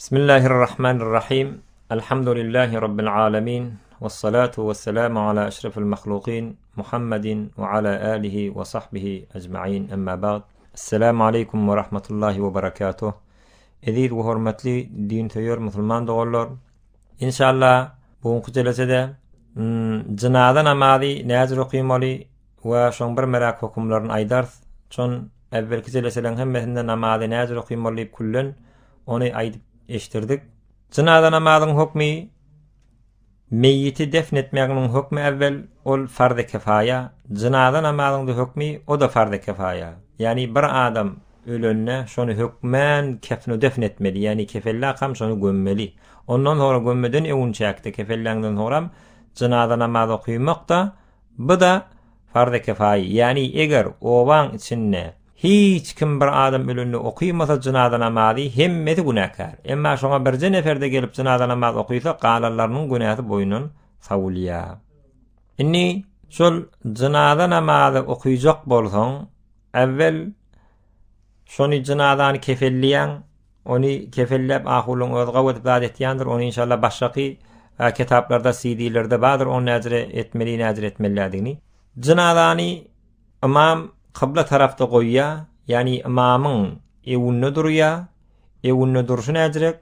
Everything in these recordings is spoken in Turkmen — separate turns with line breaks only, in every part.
Bismillahirrahmanirrahim. Elhamdülillahi Rabbil alemin. Vessalatu vesselamu ala eşrefil mahlukin Muhammedin ve ala alihi ve sahbihi ecma'in. Emma ba'd. Esselamu aleykum ve rahmetullahi ve berekatuh. Eziz ve hürmetli din tüyör musulman doğullar. İnşallah buğunku celesede cinaza namazi nazir okuymalı ve şon bir merak hukumlarını aydars. Şon evvelki celeseden hemmesinde namazi nazir okuymalı kullen onu aydıp eştirdik. Cinaza namazın hukmi meyyiti defnetmeginin hukmi evvel ol farz-ı kifaya. Cinaza namazının hukmi o da farz-ı kifaya. Yani bir adam ölönne şonu hükmen kefnu defnetmeli. Yani kefella kam şonu gömmeli. Ondan sonra gömmeden evun çekti. Kefellangdan sonra cinaza namazı okuymak da bu da farz-ı kifaya. Yani eğer ovan içinde hiç kim bir adam ölünü okuymasa cinaza namazı hemmeti günahkar. Emma şoňa birje neferde gelip cinaza namazı okuysa galanlarynyň günahı boyunun savulýa. Inni şol cinaza namazı okuyjak bolsaň, evvel şonu cinazany kefelleýän, onu kefellep ahulyň öz gawet zat etýändir. Onu inşallah başgaky kitaplarda, CD-lerde badyr, onu näzir etmelidigini. Cinazany imam kıbla tarafta goýýa, yani imamyň ewünde durýa, ewünde duruşy näzirek,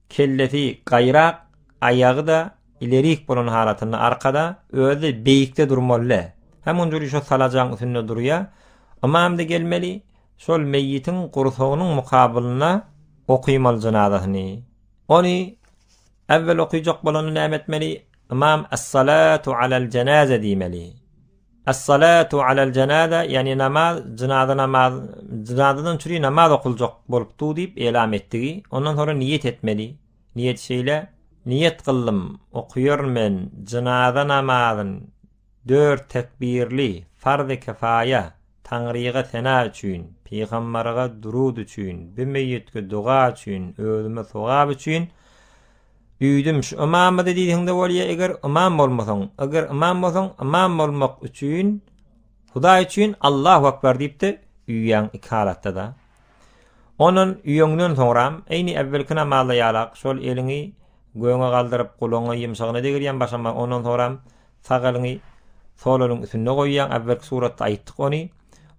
kellesi gaýrak, aýagy da ilerik bolan halatyny arkada, özi beýikde durmaly. Hem onjary şo salajaň üstünde durýa. Imam da gelmeli, şol meýitin gursagynyň mukabylyna okuymaly cenazasyny. Onu evvel okuyjak bolany näme etmeli? İmam es-salatu alal cenaze diýmeli. Es-salatu alal cenaze, yani namaz, cenazadan türi namaz okulacak bolupdy diýip elam etdigi. Ondan sonra niyet etmeli. Niyet şeýle, niyet kıldım, okuyurmen cenaza namazın 4 tekbirli farz-ı kifaya, Tanrıya sena üçin, Peygamberge durud üçin, bir meýitge duga üçin, özüme sowap üçin üýdüm. Şu imam da diýdiňde bolýa, eger imam bolmasaň, imam bolmak üçin, Huda üçin Allahu ekber diýipdi üýýän iki halatda da. Onun üýüňden soňra eýni evvelki namazda ýalak, şol eliňi göňe galdyryp gulaňy ýymşagyna degirýän başama, ondan sonra sagalyňy sol eliň üstüne goýýan, evvelki suratda aýtdyk ony.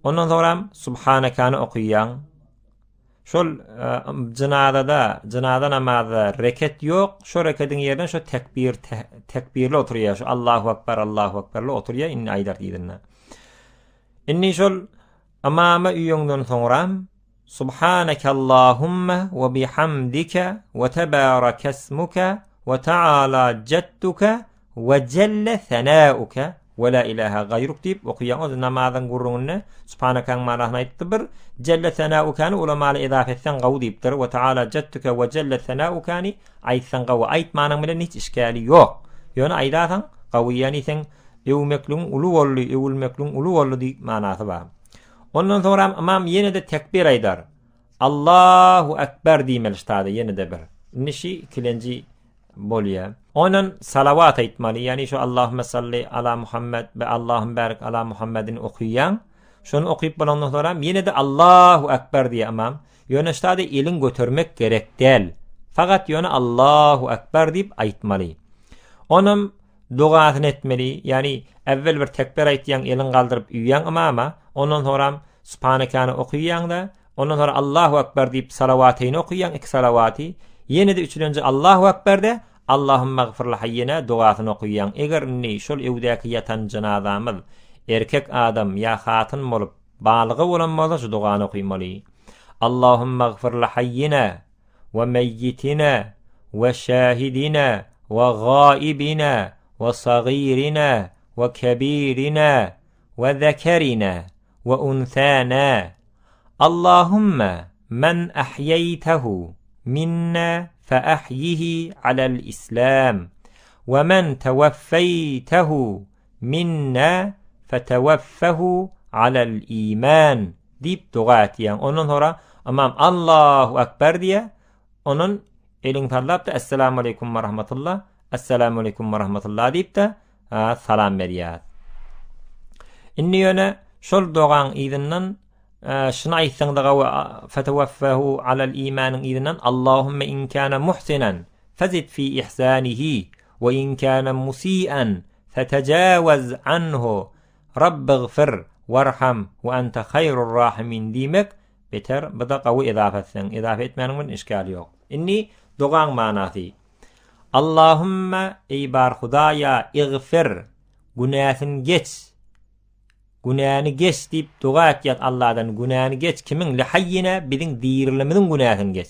Ondan sonra Subhanakany okuýan. Şol cenaza namazda reket yok. Şo reketin yerine şo tekbirli oturýar. Şo Allahu ekberli oturýar. Inni aýdar diýdiňler. Inni şol imama üýüňden soňra Subhanakallahumma ve bihamdika ve tebarakesmuka ve ta'ala jadduka ve celle senauka ve la ilahe gayruk diýip okuýan. O namazyň gurrugyny Subhanakaň manasyny aýtdy bir. Celle senaukany ulamaly edaf etsen gaw diýipdir. Ve taala jadduka ve celle senaukany aýtsan gaw. Aýtmanyň bilen hiç işgali ýok. Ýöne aýdasaň gaw, ýani sen ewmekliň ulu boldy, ewilmekliň ulu boldy diýip manasy bar. Ondan sonra imam ýene de tekbir aýdar. Allahu ekber diýmeli ştada ýene de bir. Nişi ikinji bolýar. Onan salavat aýtmaly, yani şu Allahumme salli ala Muhammed ve Allahum barik ala Muhammedin okuyan. Şonu okuyup bolandan sonra ýene de Allahu ekber diýe imam. Ýöne ştada elin götürmek gerek däl. Fakat ýöne Allahu ekber diýip aýtmaly. Onam dugasyny etmeli, yani evvel bir tekbir aýtýan, elin galdyryp üýýän imama, ondan sonra Subhanakany okuýan da, ondan sonra Allahu ekber diýip salavatyny okuýan, iki salavaty. Ýene de üçüncü Allahu ekber de Allahümme gfir lihayyina duasyny okuýan. Eger ni şol ewdäki ýatan cenazamyz erkek adam ya hatyn bolup balygy bolan bolsa şu duany okuýmaly. Allahümme gfir lihayyina ve meyyitina ve şahidina ve gaibina ve sagirina ve kebirina ve zekerina ve unthana. Allahümme men ahyaytehu minna فأحيه على الإسلام ومن توفيته منا فتوفه على الإيمان deyip dua etýän. Ondan sonra imam Allahu ekber diye onun elin tarlap da Esselamu aleyküm ve rahmetullah, Esselamu aleyküm ve rahmetullah deyip de salam berýär. Inni ýöne şol dogan ýygynyň şunu aýtsaň da fetewaffahu alal iman idinden Allahumme in kana muhsinan fazid fi ihsanihi ve in kana musian fetajawaz anhu rabbighfir warham ve ente hayrur rahimin diýmek beter. Bu da gawy edafa etsen. Edafa etmeniň bir işgali ýok. Inni dogaň manasy. Allahumme ey bar Hudaya igfir günäsini geç. Günäni geç diýip dua etýär Allahdan. Günäni geç kimin? Lihayyina biziň dirilimiň günäsini geç.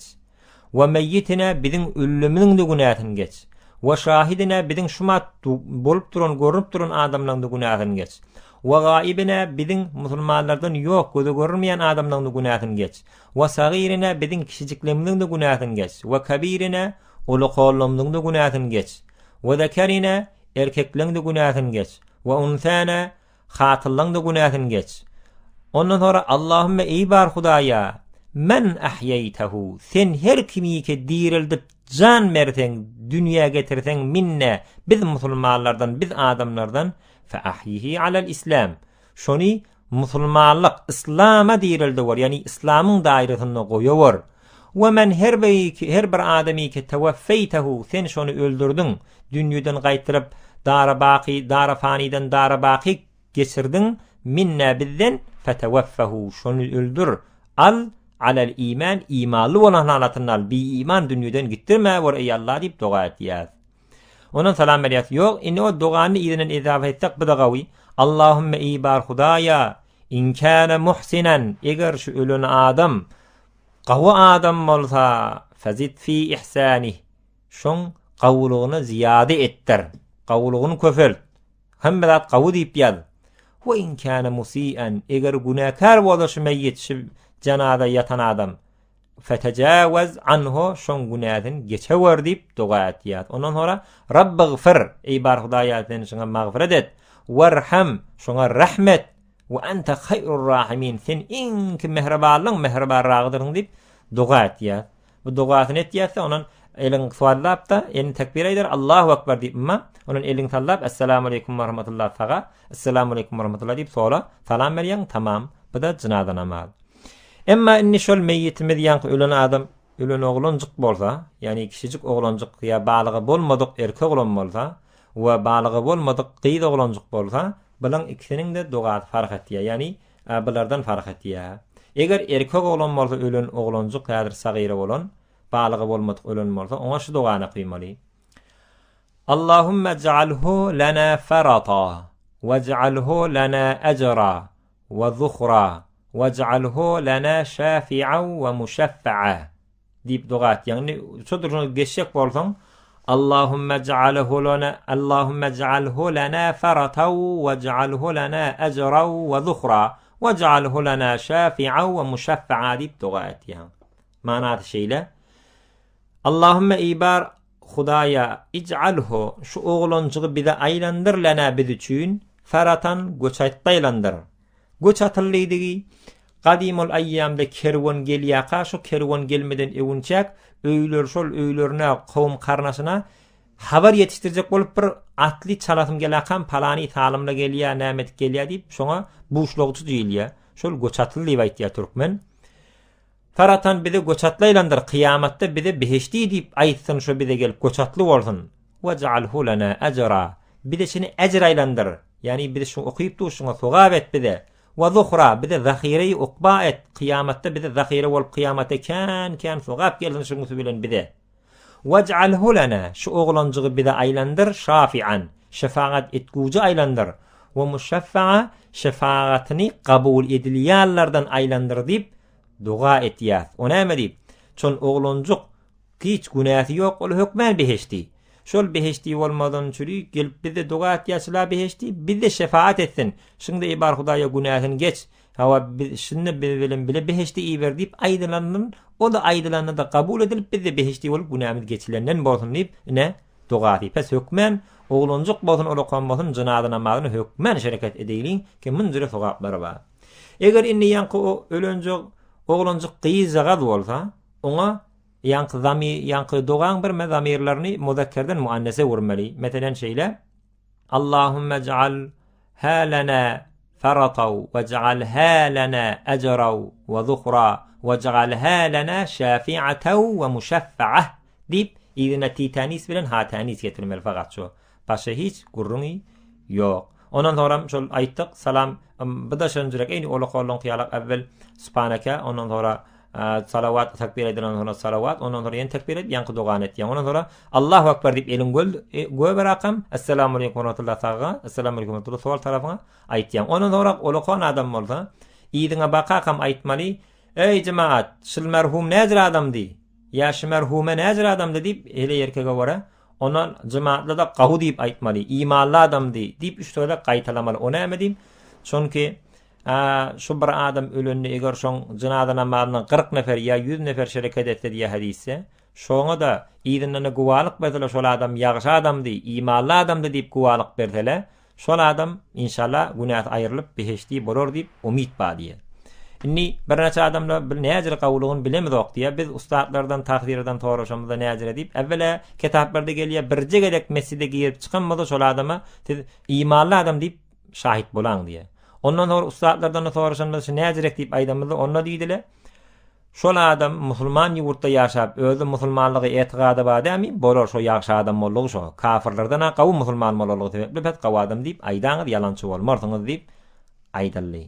Ve meyyitine biziň ölümimiň de günäsini geç. Ve şahidine biziň şumat bolup duran, görünüp duran adamlaryň da günäsini geç. Ve gaibine biziň musulmanlardan ýok, göze görünmeýän adamlaryň da günäsini geç. Ve sagirine biziň kişijikligimiň de günäsini geç. Ve kabirine ulukallymyň da günäsini geç. Ve zekerine erkekliň de günäsini geç. Ve unsana hatırlan da günahın geç. Ondan sonra Allahümme ey bar Hudaya men ahyaytahu sen her kimi ki dirildip can versen dünya getirsen minne biz musulmanlardan biz adamlardan fe ahyihi alal islam şonu musulmanlık İslam'a dirildi var yani İslam'ın dairesinde koyuyor. Ve men her bir adami ki tevaffeytehu sen şonu öldürdün dünyadan qaytırıp dara faniden dara baqi geçirdin minna bizden fetevaffahu şonu öldür al alal iman imanlı olan halatından bir iman dünyadan gittirme var ey Allah deyip dua etýär. Onun salam berýär. Ýok, indi o duany ýerine edafa etsek bu da gawy. Allahumme ey bar Hudaya in kana muhsinan eger şu ölen adam gawy adam bolsa fazid fi ihsanih şoň gawlugyny ziyade ettir. Gawlugyny köpelt. Hemme zat gawy diýip ýaly. Ve in kana musian eger günahkar bolsa meýit şu janada yatan adam fetejawaz anhu şon günahyn geçewer diýip dua etýär. Ondan sonra Rabbighfir ey bar Hudaýa sen şoňa magfiret et. Warham şoňa rahmet we ente hayrur rahimin sen inki mehribanlyň mehribanragydyryň diýip dua etýär. Bu duasyny etýärse onuň elin suallap da eni tekbir eder Allahu ekber diýip onuň elin sallap assalamu aleykum we rahmatullah taga assalamu aleykum we rahmatullah diýip sonra salam berýän tamam. Bu da jinaza namaz. Emma inni şol meýitimiz ýa-ni ölen adam ölen oglanjyk bolsa, ýani kişijik oglanjyk ýa balygy bolmadyk erkek oğlan bolsa we balygy bolmadyk gyz oglanjyk bolsa, bilen ikisiniň de dogaty fark etýär. Ýani bulardan fark etýär. Eger erkek oğlan bolsa ölen oglanjyk ýa-da sagyra bolan, balygy bolmadyk ölen bolsa, oňa şu dogany kıymaly. Allahumme ec'alhu lana farata wej'alhu lana ajra ve zukhra wej'alhu lana şafi'an ve muşaffa'a dip dogat yani çodurunu geçecek bolsaň Allahumme ec'alhu lana faratan wej'alhu lana ajran ve zukhra wej'alhu lana şafi'an ve muşaffa'a dip dogat yani manat şeýle Allahumme ibar Hudaya ic'alhu şu oglanjygy bize aýlandyr lana biz üçin faratan göçatlaylandyr. Göçatylydigi Qadimul ayyamda kerwan gelýär, şu kerwan gelmeden ewünçek öýler şol öýlerine kowum karnasyna habar yetiştirjek bolup bir atly çalatym gelýär, palany talymla gelýär, nämet gelýär diýip şoňa buşlugçy diýilýär. Şol göçatlyk diýip aýtýar türkmen. Faratan bizi göçatlaylandyr, kıyamatda bizi beheşti diýip aýtsyn şu bize gelip göçatly bolsun. Wej'alhu lana ajra. Bize şini ejr aýlandyr. Yani bize şu okuyup durşuňa sowap et bize. Ve zuhra bize zahire-i ukba et. Kıyamatda bize zahire bolup kıyamata kan sowap gelsin şuňy bilen bize. Wej'alhu lana şu oglanjygy bize aýlandyr şafi'an. Şefaat etgüji aýlandyr. Ve muşaffa'a şefaatini kabul edilýärlerden aýlandyr diýip dua etýär. Ona näme diýip? Çol oglanjyk hiç günäsi ýok, ol hökmen beheşti. Şol beheşti bolmadan çüri gelip bize dua etýärler beheşti, bize şefaat etsin. Şunda ibar Hudaýa günäsini geç. Hawa şunu bilen bile beheşti iýer diýip aýdylanyn, o da aýdylanyny da kabul edilip bize beheşti bolup günämiz geçilenden bolsun diýip ne dua edip hökmen oglanjyk bolsun, olakan bolsun jinaza namazyny hökmen şereket edýäliň ki munjyra sowaplar bar. Eger inni ýanky ölenjek oglanjyk gyýzaga bolsa, oňa yankı doğan bir mezamirlerini muzakkerden muannese vurmaly. Meselen şeýle Allahumme ec'al halana فرطوا وجعلها لنا أجرا وذخرا وجعلها لنا شافعة ومشفعة deyip idine titanis bilen ha tanis getirmeli fakat şu. Başka hiç gurrungi yok. Ondan sonra şol ayttık salam bıdaşınjırak eyni oluqollun qiyalaq evvel subhanaka ondan sonra salavat takbir edilen sonra salavat ondan sonra yen takbir edip yankı dogan etdiyen ondan sonra Allahu akbar deyip elin göber akam assalamu alaykum wa rahmatullahi taala assalamu alaykum wa rahmatullahi sol tarafına aytdiyen ondan sonra oluqon adam bolsa idine baqa akam aytmaly ey cemaat şul merhum näzir adamdy ya şu merhume näzir adamdy deyip hele yerkege wara ondan cemaatla da qahu deyip aytmaly imanlı adamdy deyip üç töre qaytalamaly onu näme deyim çünkü şu bir adam ölünni eger şoň cenaza namazyndan 40 nefer ya 100 nefer şereket etse diye hadise şoňa da izinden guwalyk berdiler şol adam ýagşy adamdy imanly adamdy diýip guwalyk berdiler şol adam inşallah günah aýrylyp beheşti bolar diýip umid badiýer. Inni bir neçe adamlar bir näzir gawlugyny bilemizok diýe biz ustadlardan takdirden toraşamyzda näzir edip evvela kitaplarda gelýär birje gelek mescide girip çykanmada şol adama imanly adam diýip şahit bolan diýe. Ondan sonra ustadlardan soraşanlar şu näzirek diýip aýdamyzda onna diýdiler. Şol adam musulman ýurtda ýaşap, özü musulmanlygy etigady bar dämi, bolar şo ýagşy adam bollugy şo. Kafirlerden gawy musulman bollugy sebäpli bet gawy adam diýip aýdaňyz ýalançy bolmarsyňyz diýip aýdyldy.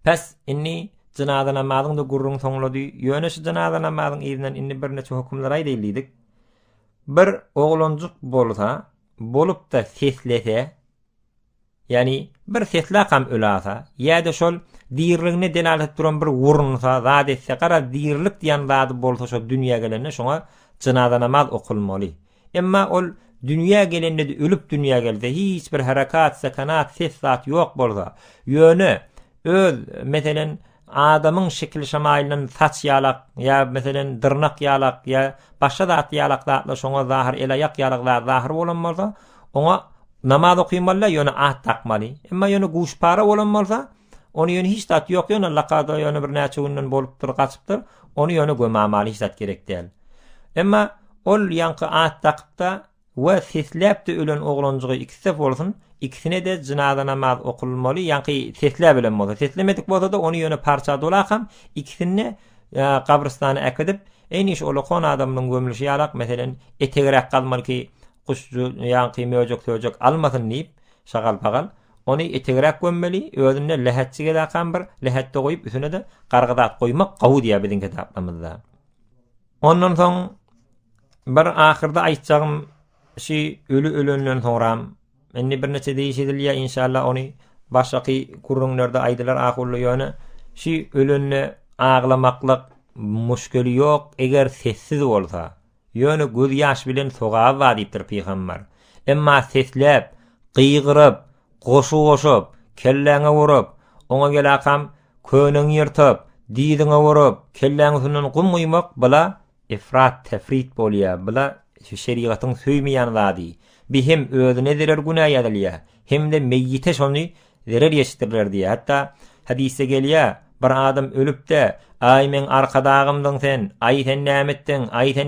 Pes inni cenaza namazyny gurrun soňlady. Ýöne şu cenaza namazynyň ýerinden inni bir neçe hökümler aýdyldyk. Bir oglanjyk bolsa, bolup da seslese, yani bir sesle kam ölasa, ýa-da şol diýirligine delalet duran bir wurunsa, zat etse, gara diýirlik diýen zat bolsa şo dünýä gelende şoňa cenaza namaz okulmaly. Emma ol dünýä gelende ölüp dünýä gelse, hiç bir harakat, sakanat, ses zat ýok bolsa, ýöne öz meselen adamın şekil şemaýynyň saç ýalak ya meselen dırnak ýalak ya başga zat ýalaklarla şoňa zahir elayak ýalaklar zahir bolan bolsa oňa namaz okuymaly ýöne at takmaly. Emma ýöne guşpara bolan bolsa onu ýöne hiç zat ýok ýöne laqada ýöne bir näçe günden bolup dur gaçypdyr onu ýöne gömämaly hiç zat gerek däl. Emma ol ýanky at takda we sesläpdi ölen oglanjygy ikisi bolsun ikisine de cenaza namaz okulmaly ýanky sesle bilen bolsa seslemedik bolsa da onu ýöne parça dolakam ikisini kabristana ekidip eýniş olakon adamyň gömülşi ýalak meselen etegerek galmaly ki kuşju ýanky möjek almasyn diýip şagal pagal onu etegerek gömmeli özüne lehetçige dakam bir lehette goýup üstüne de gargydat goýmak gawy diýär biziň kitaplarymyzda. Ondan soň bir ahyrda aýtjagym şi ölenden soňra enni bir neçe değişidilýär inşallah onu başaky gurrunlarda aýdylar ahully ýöne şi ölenni aglamaklyk müşkili ýok eger sessiz bolsa ýöne göz ýaş bilen sogaw bar diýipdir Peýgamber. Emma sesläp, gıygyryp, goşup, kelläňe wurup, oňa gelakam köneň ýyrtyp, diýdiňe wurup, kelläňe üstünden gum guýmak bula ifrat tefrit bolýar. Bula şeriatyň söýmeýän zady. Bihim özüne derer günah ýadylýar. Hem de meýite şonu derer ýeşdirler diýär. Hatta hadise gelýär, bir adam ölüp de ay men arkadagymdyň sen, ay sen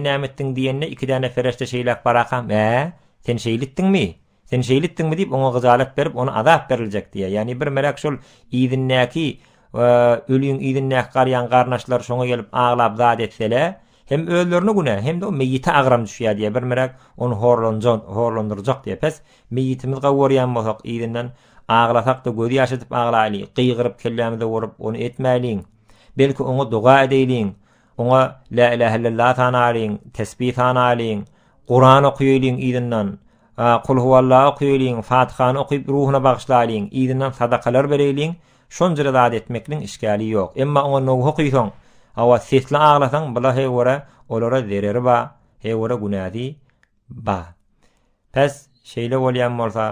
nämetdiň diýende iki däne ferişte şeýlek barakam. Sen şeýlitdiňmi? Sen şeýlitdiňmi diýip oňa gyzalat berip onu azap beriljek diýär. Yani bir melek şol izinnäki ölüň izinnäki garýan garnaşlar şoňa gelip aglap zat etseler hem öllerine günah hem de o meyyite agram düşýär diye bir merak onu horlandyrjak diye pes meyyitimiz gawurýan bolsak izinden aglasak da gözi ýaşatyp aglaýly gıygyryp kellämizde worup onu etmäliň belki onu dua edeýliň ona la ilahe illallah tanalyň tesbih tanalyň Qur'an okuýalyň izinden kul huvallahu okuýalyň Fatihany okuyup ruhuna bagşlaýlyň izinden sadakalar bereýliň şonjara zat etmekliň işgali ýok emma ona no okuýsaň awa sesle ağlasan bula hewara olara zereri ba hewara günadi ba pes şeýle bolýan bolsa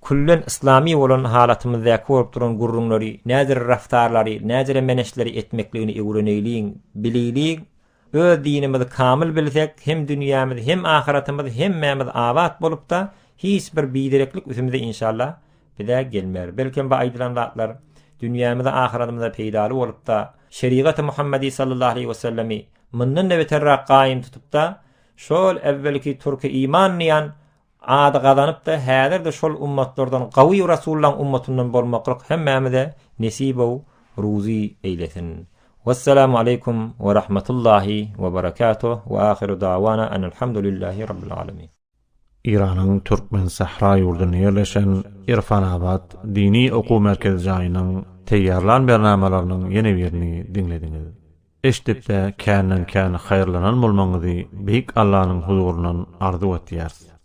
kullen islami bolan halatymyzda köp duran gurrunlary näzir raftarlary näzir meneşleri etmekligini öwrenýliň bilýliň öz dinimizi kamil bilsek hem dünýämiz hem ahiretimiz hem mämiz abat bolup da hiç bir bidereklik üzümizde inşallah bide gelmer belki bu aýdylan zatlar dünýämizde ahiretimizde peýdaly bolup da şeriat-ı Muhammedi sallallahu aleyhi ve sellemi mından da beterrak qaim tutup da şol evvelki Türkiye imanlayan ady gazanyp da häzirde şol ummatlardan gawy Rasulullahyň ummatyndan bolmaklyk hemmämide nesip bow ruzi eýlesin. Wassalamu aleykum we rahmatullahi we barakatuh we ahiru da'wana enelhamdülillahi rabbil alamin.
İran'ın Türkmen Sahra ýurduna ýerleşen Irfanabad dini okuw merkezi jaýynyň teýýarlan bernamalarynyň ýene birini dinlediňiz. Eşdipde känden kän haýyrlanan bolmaňyzy beýik Allahyň huzurundan arzu etýäris.